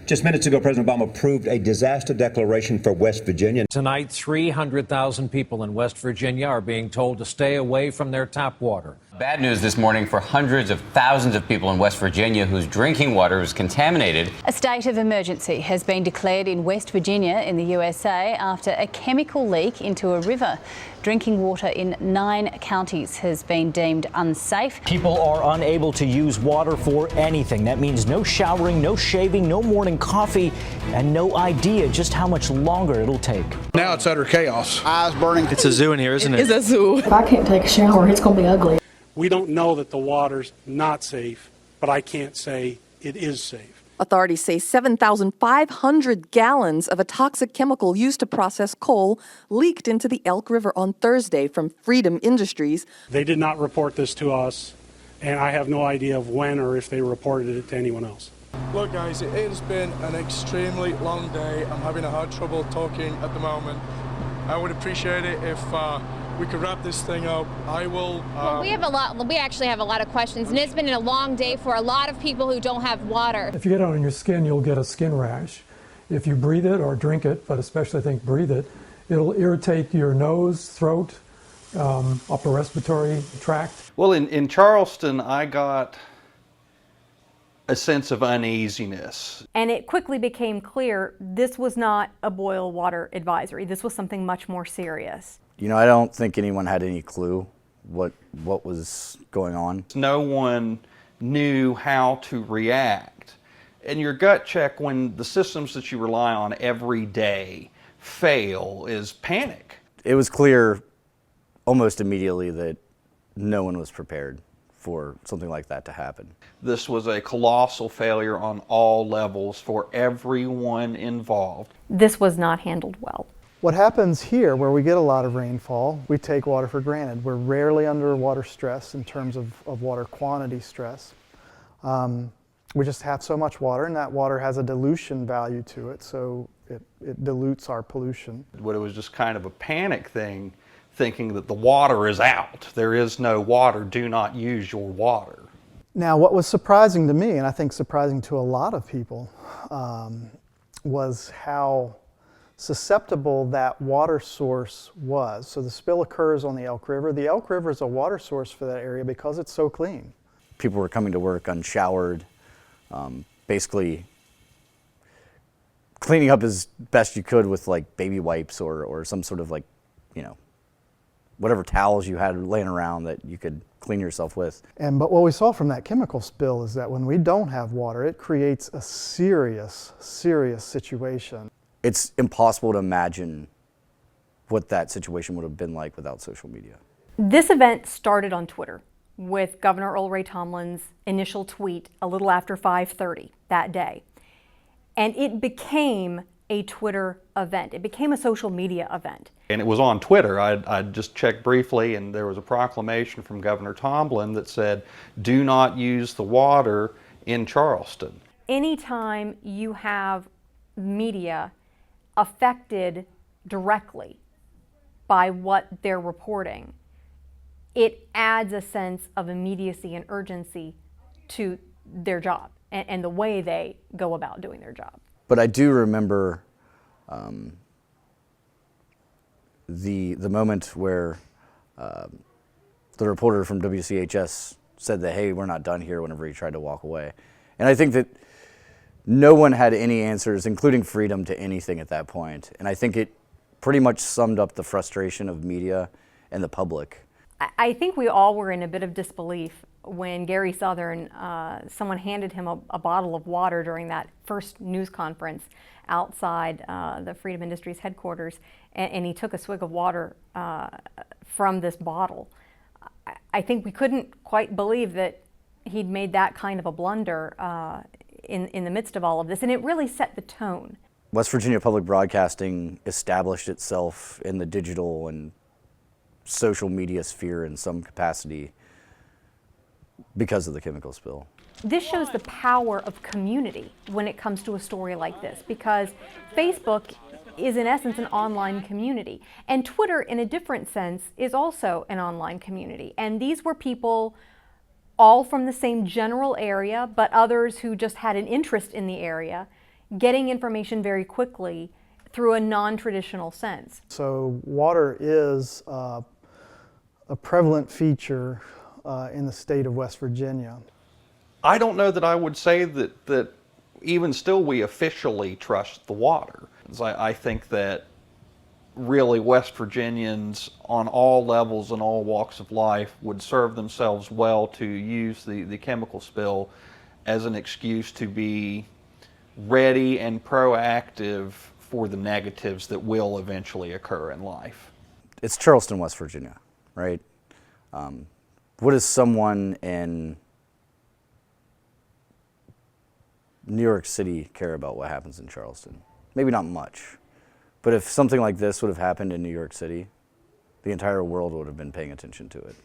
Just minutes ago, President Obama approved a disaster declaration for West Virginia. Tonight, 300,000 people in West Virginia are being told to stay away from their tap water. Bad news this morning for hundreds of thousands of people in West Virginia whose drinking water is contaminated. A state of emergency has been declared in West Virginia in the USA after a chemical leak into a river. Drinking water in 9 counties has been deemed unsafe. People are unable to use water for anything. That means no showering, no shaving, no morning coffee, and no idea just how much longer it'll take. Now it's utter chaos. Eyes burning. It's a zoo in here, isn't it? It's a zoo. If I can't take a shower, it's going to be ugly. We don't know that the water's not safe, but I can't say it is safe. Authorities say 7,500 gallons of a toxic chemical used to process coal leaked into the Elk River on Thursday from Freedom Industries. They did not report this to us, and I have no idea of when or if they reported it to anyone else. Look, guys, it has been an extremely long day. I'm having a hard trouble talking at the moment. I would appreciate it if we could wrap this thing up. I will. Well, we actually have a lot of questions, and it's been a long day for a lot of people who don't have water. If you get it on your skin, you'll get a skin rash. If you breathe it or drink it, but especially I think breathe it, it'll irritate your nose, throat, upper respiratory tract. Well, in Charleston, I got a sense of uneasiness. And it quickly became clear this was not a boil water advisory. This was something much more serious. You know, I don't think anyone had any clue what was going on. No one knew how to react. And your gut check when the systems that you rely on every day fail is panic. It was clear almost immediately that no one was prepared for something like that to happen. This was a colossal failure on all levels for everyone involved. This was not handled well. What happens here, where we get a lot of rainfall, we take water for granted. We're rarely under water stress in terms of water quantity stress. We just have so much water, and that water has a dilution value to it, so it dilutes our pollution. But it was just kind of a panic thing, thinking that the water is out. There is no water. Do not use your water. Now, what was surprising to me, and I think surprising to a lot of people, was how susceptible that water source was. So the spill occurs on the Elk River. The Elk River is a water source for that area because it's so clean. People were coming to work unshowered, basically cleaning up as best you could with like baby wipes or some sort of like, you know, whatever towels you had laying around that you could clean yourself with. But what we saw from that chemical spill is that when we don't have water, it creates a serious, serious situation. It's impossible to imagine what that situation would have been like without social media. This event started on Twitter with Governor Earl Ray Tomlin's initial tweet a little after 5:30 that day. And it became a Twitter event. It became a social media event. And it was on Twitter. I just checked briefly, and there was a proclamation from Governor Tomlin that said, do not use the water in Charleston. Anytime you have media affected directly by what they're reporting, it adds a sense of immediacy and urgency to their job and the way they go about doing their job. But I do remember the moment where the reporter from WCHS said that, hey, we're not done here, whenever he tried to walk away. And I think that no one had any answers, including Freedom, to anything at that point. And I think it pretty much summed up the frustration of media and the public. I think we all were in a bit of disbelief when Gary Southern, someone handed him a bottle of water during that first news conference outside the Freedom Industries headquarters, and he took a swig of water from this bottle. I think we couldn't quite believe that he'd made that kind of a blunder in the midst of all of this, and it really set the tone. West Virginia Public Broadcasting established itself in the digital and social media sphere in some capacity because of the chemical spill. This shows the power of community when it comes to a story like this, because Facebook is in essence an online community, and Twitter in a different sense is also an online community. And these were people all from the same general area, but others who just had an interest in the area getting information very quickly through a non-traditional sense. So water is a prevalent feature in the state of West Virginia. I don't know that I would say that even still we officially trust the water. I think that really West Virginians on all levels and all walks of life would serve themselves well to use the chemical spill as an excuse to be ready and proactive for the negatives that will eventually occur in life. It's Charleston, West Virginia, right? What does someone in New York City care about what happens in Charleston? Maybe not much. But if something like this would have happened in New York City, the entire world would have been paying attention to it.